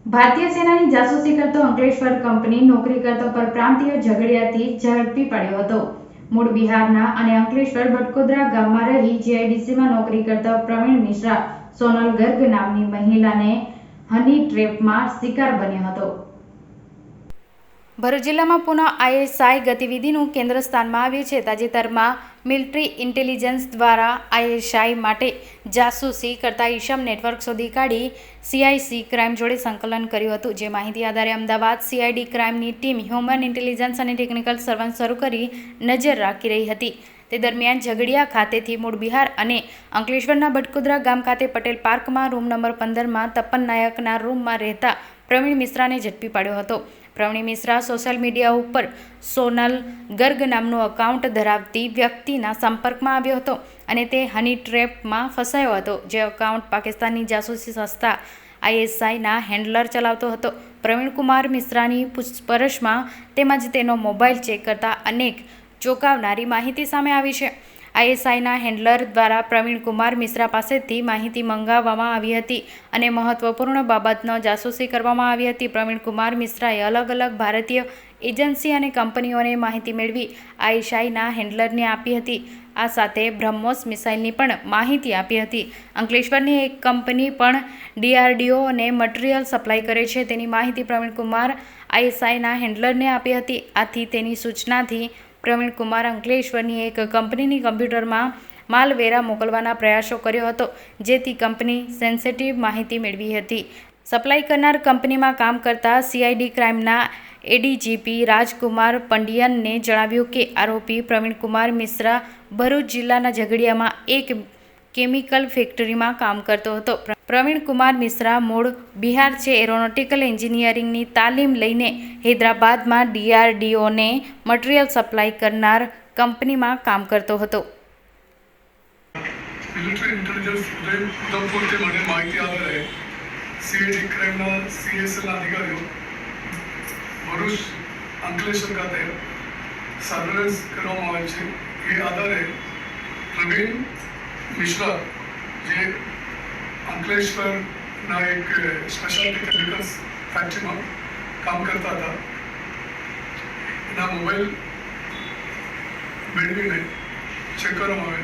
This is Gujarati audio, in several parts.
ભારતીય સેનાની જાસૂસી કરતો અંકલેશ્વર કંપની નોકરી કરતો પરપ્રાંતીય ઝઘડિયાથી ઝડપી પાડ્યો હતો. મૂળ બિહારના અને અંકલેશ્વર બટકોદરા ગામમાં રહી જીઆઈડીસીમાં નોકરી કરતા પ્રવીણ મિશ્રા સોનલ ગર્ગ નામની મહિલાને હની ટ્રેપમાં શિકાર બન્યો હતો. ભરૂચ જિલ્લામાં પુનઃ આઈએસઆઈ ગતિવિધિનું કેન્દ્ર સ્થાનમાં આવ્યું છે. તાજેતરમાં મિલિટરી ઇન્ટેલિજન્સ દ્વારા આઈએસઆઈ માટે જાસૂસી કરતા ઈશમ નેટવર્ક શોધી કાઢી સીઆઈસી ક્રાઇમ જોડે સંકલન કર્યું હતું. જે માહિતી આધારે અમદાવાદ સીઆઈડી ક્રાઇમની ટીમ હ્યુમન ઇન્ટેલિજન્સ અને ટેકનિકલ સર્વેલન્સ શરૂ કરી નજર રાખી રહી હતી. તે દરમિયાન ઝઘડિયા ખાતેથી મૂળ બિહાર અને અંકલેશ્વરના બટકોદરા ગામ ખાતે પટેલ પાર્કમાં રૂમ નંબર 15માં તપન નાયકના રૂમમાં રહેતા પ્રવીણ મિશ્રાને ઝડપી પાડ્યો હતો. પ્રવીણ મિશ્રા સોશિયલ મીડિયા ઉપર સોનલ ગર્ગ નામનું એકાઉન્ટ ધરાવતી વ્યક્તિના સંપર્કમાં આવ્યો હતો અને તે હની ટ્રેપમાં ફસાયો હતો. જે એકાઉન્ટ પાકિસ્તાનની જાસૂસી સંસ્થા આઈએસઆઈના હેન્ડલર ચલાવતો હતો. પ્રવીણ કુમાર મિશ્રાની પૂછપરછમાં તેમજ તેનો મોબાઈલ ચેક કરતા અનેક ચોંકાવનારી માહિતી સામે આવી છે. આઈએસઆઈના હેન્ડલર દ્વારા પ્રવીણ કુમાર મિશ્રા પાસેથી માહિતી મંગાવવામાં આવી હતી અને મહત્વપૂર્ણ બાબતનો જાસૂસી કરવામાં આવી હતી. પ્રવીણ કુમાર મિશ્રાએ અલગ અલગ ભારતીય એજન્સી અને કંપનીઓને માહિતી મેળવી આઈએસઆઈના હેન્ડલરને આપી હતી. આ સાથે બ્રહ્મોસ મિસાઇલની પણ માહિતી આપી હતી. અંકલેશ્વરની એક કંપની પણ ડીઆરડીઓને મટીરિયલ સપ્લાય કરે છે તેની માહિતી પ્રવીણ કુમાર આઈએસઆઈના હેન્ડલરને આપી હતી. આથી તેની સૂચનાથી પ્રવીણ કુમાર અંકલેશ્વરની એક કંપનીની કમ્પ્યુટરમાં માલવેરા મોકલવાના પ્રયાસો કર્યો હતો, જેથી કંપની સેન્સિટિવ માહિતી મેળવી હતી. સપ્લાય કરનાર કંપનીમાં કામ કરતા સીઆઈડી ક્રાઇમના એડીજીપી રાજકુમાર પંડ્યનને જણાવ્યું કે આરોપી પ્રવીણ કુમાર મિશ્રા ભરૂચ જિલ્લાના ઝઘડિયામાં એક કેમિકલ ફેક્ટરીમાં કામ કરતો હતો. પ્રવીણ કુમાર મિશ્રા મૂળ બિહાર છે. એરોનોટિકલ એન્જિનિયરિંગની તાલીમ લઈને હૈદરાબાદમાં ડીઆરડીઓને મટીરિયલ સપ્લાય કરનાર કંપનીમાં કામ કરતો હતો. મિલિટરી ઇન્ટેલિજન્સ ઉધમપુરથી મને માહિતી આધારે સીઆઈડી ક્રાઇમના સીએસએલના અધિકારીઓ ભરૂચ અંકલેશ્વર ખાતે સર્વેલન્સ કરવામાં આવે છે. એ આધારે પ્રવીણ મિશ્રા જે અંકલેશ્વરના એક સ્પેશિયાલિટી કેમિકલ્સ ફેક્ટરીમાં કામ કરતા હતા, એના મોબાઈલ મેળવીને ચેક કરવામાં આવે.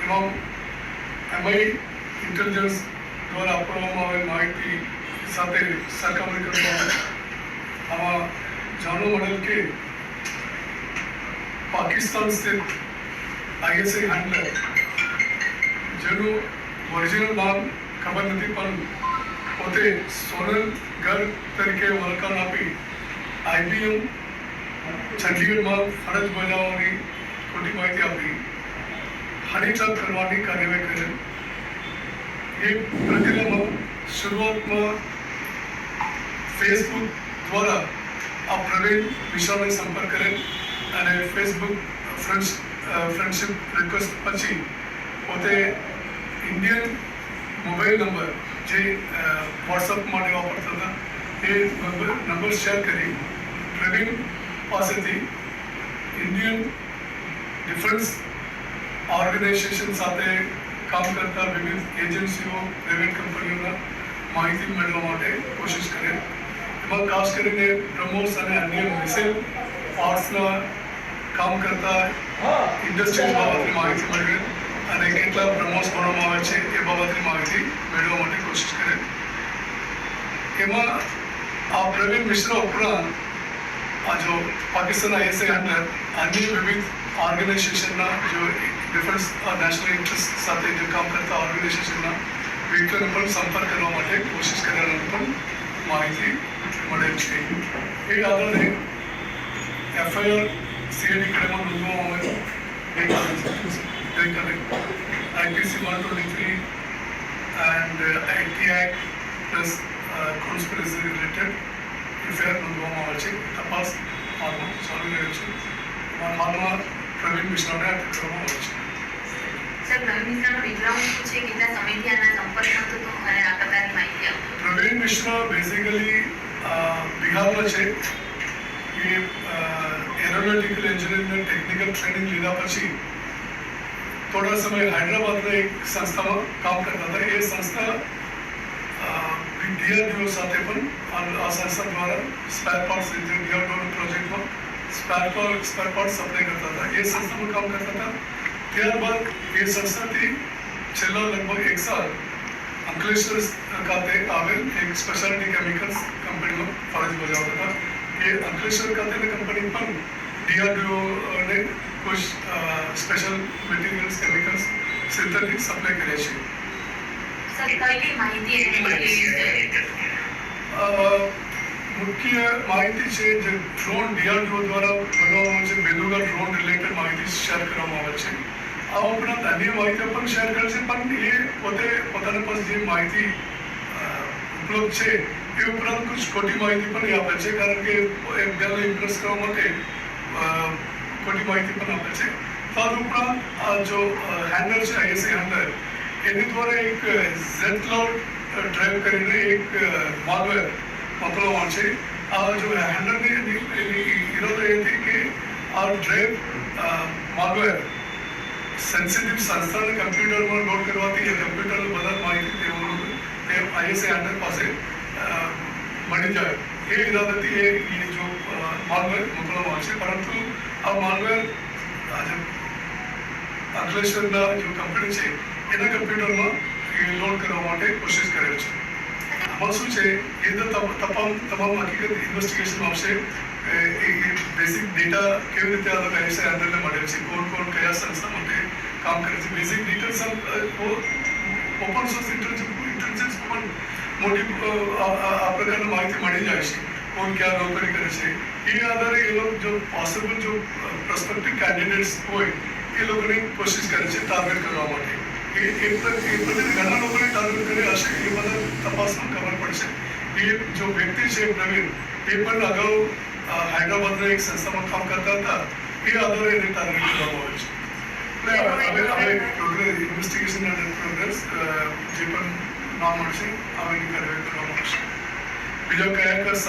એમાં એમઆઈ ઇન્ટેલિજન્સ દ્વારા આપવામાં આવેલ માહિતી સાથે સરખામણી કરવામાં આવે. આમાં જાણવા મળેલ કે પાકિસ્તાન સ્થિત આઈએસઆઈ હેન્ડલર, જેનું ઓરિજિનલ નામ ખબર નથી પણ પોતે સોનલ ગર્ગ તરીકે ઓળખાણ આપી આઈબીએમ ચંદીગઢમાં ફરજ બજાવવાની ખોટી માહિતી આપી હની ટ્રેપ કરવાની કાર્યવાહી કરેલ. એ પ્રક્રિયામાં શરૂઆતમાં ફેસબુક દ્વારા આ પ્રવીણ મિશ્રાને સંપર્ક કરેલ અને ફેસબુક ફ્રેન્ડશિપ રિક્વેસ્ટ પછી પોતે ઇન્ડિયન મોબાઈલ નંબર જે વોટ્સઅપ માટે વાપરતા હતા એ નંબર શેર કરી પ્રવીણ પાસેથી ઇન્ડિયન ડિફેન્સ ઓર્ગેનાઇઝેશન સાથે કામ કરતા વિવિધ એજન્સીઓ, પ્રાઇવેટ કંપનીઓના માહિતી મેળવવા માટે કોશિશ કરે. એમાં ખાસ કરીને બ્રહ્મોસ અને અન્ય મિસાઇલ પાર્ટ્સના કામ કરતા ઇન્ડસ્ટ્રીઝ બાબતની માહિતી મેળવે અને કેટલા બ્રહ્મોસ બનાવવામાં આવે છે એ બાબતની માહિતી મેળવવા માટે કોશિશ કરે. એમાં આ પ્રવીણ મિશ્રા ઉપરાંત આ જો પાકિસ્તાન આઈએસઆઈ હેન્ડલર અન્ય વિવિધ ઓર્ગેનાઇઝેશનના જો ડિફેન્સ નેશનલ ઇન્ટરેસ્ટ સાથે જો કામ કરતા ઓર્ગેનાઇઝેશનના વ્હીકલનો પણ સંપર્ક કરવા માટે કોશિશ કરવાની પણ માહિતી મળે છે. એ આધારે એફઆઈઆર સીઆઈડી ક્રાઇમમાં નોંધવામાં આવે. ગઈકાલે IPC 123 and IT act plus conspiracy related FIR નોંધવામાં આવે છે. તપાસ હાલમાં ચાલુ રહ્યો છે. હાલમાં પ્રવીણ મિશ્રાને અટક કરવામાં આવે છે. સર, પ્રવીણ મિશ્રાનો બેકગ્રાઉન્ડ શું છે? કેટલા સમયથી આના સંપર્કમાં હતો અને આ પ્રકારની માહિતી આપો. પ્રવીણ મિશ્રા બેઝિકલી બિહારમાં છે. એ એરોનોટિકલ એન્જિનિયરિંગના ટેકનિકલ ટ્રેનિંગ લીધા પછી થોડા સમય હૈદરાબાદના એક સંસ્થામાં કામ કરતા હતા. એ સંસ્થા DRDO સાથે પણ આ સંસ્થા દ્વારા સ્પેર પાર્ટ્સ જે DRDO પ્રોજેક્ટમાં સ્પેર પાર્ટ સપ્લાય કરતા હતા. એ સંસ્થામાં કામ કરતા હતા. ત્યારબાદ એ સંસ્થાથી છેલ્લા લગભગ 1 સાલ અંકલેશ્વર ખાતે આવેલ એક સ્પેશિયાલિટી કેમિકલ્સ કંપનીમાં ફરજ બજાવતા હતા. એ અંકલેશ્વર ખાતેની કંપની પણ DRDOને कुछ special materials chemicals synthetic supply करे છે. સર કઈ માહિતી એને મળી છે? મુખ્ય માહિતી છે જે ડ્રોન DRDO દ્વારા બનાવવામાં છે. બેલુગા ડ્રોન રિલેટેડ માહિતી શેર કરવામાં આવે છે. આ ઉપરાંત અન્ય માહિતી પણ શેર કરે છે, પણ એ પોતાના પાસે જે માહિતી ઉપલબ્ધ છે એ ઉપરાંત કુછ ખોટી માહિતી પણ એ આપે છે, કારણ કે એકબીજાને ઇમ્પ્રેસ કરવા માટે ખોટી માહિતી પણ આપે છે. તદુપરાંત આ જો હેન્ડલર છે ISA હેન્ડલર, એની દ્વારા એક Z-Cloud ડ્રાઈવ કરીને એક માલવેર મોકલવામાં છે. આ જો હેન્ડલની ઇરાદો એ હતી કે આ ડ્રાઈવ માલવેર સેન્સિટિવ સંસ્થાને કમ્પ્યુટરમાં લોડ કરવાથી એ કમ્પ્યુટરની બધા માહિતી તેઓનું ISA હેન્ડલર પાસે મળી જાય એ ઇરાદાથી એ જો માલવેર મોકલવામાં આવે છે. પરંતુ આ માલવેર આજે અંકલેશ્વરના જો કંપની છે એના કમ્પ્યુટરમાં એ લોડ કરવા માટે કોશિશ કરે છે. આમાં શું છે એ તો તમામ હકીકત ઇન્વેસ્ટિગેશન આવશે. એ બેઝિક ડેટા કેવી રીતે અલગ ISA હેન્ડલને મળે છે, કોણ કયા સંસ્થા માટે કામ કરે છે, basic details open source intelligence પણ મોટી આ પ્રકારની માહિતી મળી જાય છે. કોણ ક્યાં નોકરી કરે છે એ આધારે એ લોકો જો પોસિબલ જો પ્રોસ્પેક્ટિવ કેન્ડિડેટ્સ હોય એ લોકોની કોશિશ કરે છે ટાર્ગેટ કરવા માટે. એ પ્રત્યે ઘણા લોકોને ટાર્ગેટ કરે હશે એ બધા તપાસમાં ખબર પડશે. એ જો વ્યક્તિ છે પ્રવીણ, એ પણ અગાઉ હૈદરાબાદના એક સંસ્થામાં કામ કરતા હતા. એ આધારે એને ટાર્ગેટ કરવામાં આવે છે. હવે પ્રોગ્રેસ ઇન્વેસ્ટિગેશન અને પ્રોગ્રેસ જે પણ નામ મળશે હવે એની કાર્યવાહી કરવામાં આવશે. બીજા કયા કયા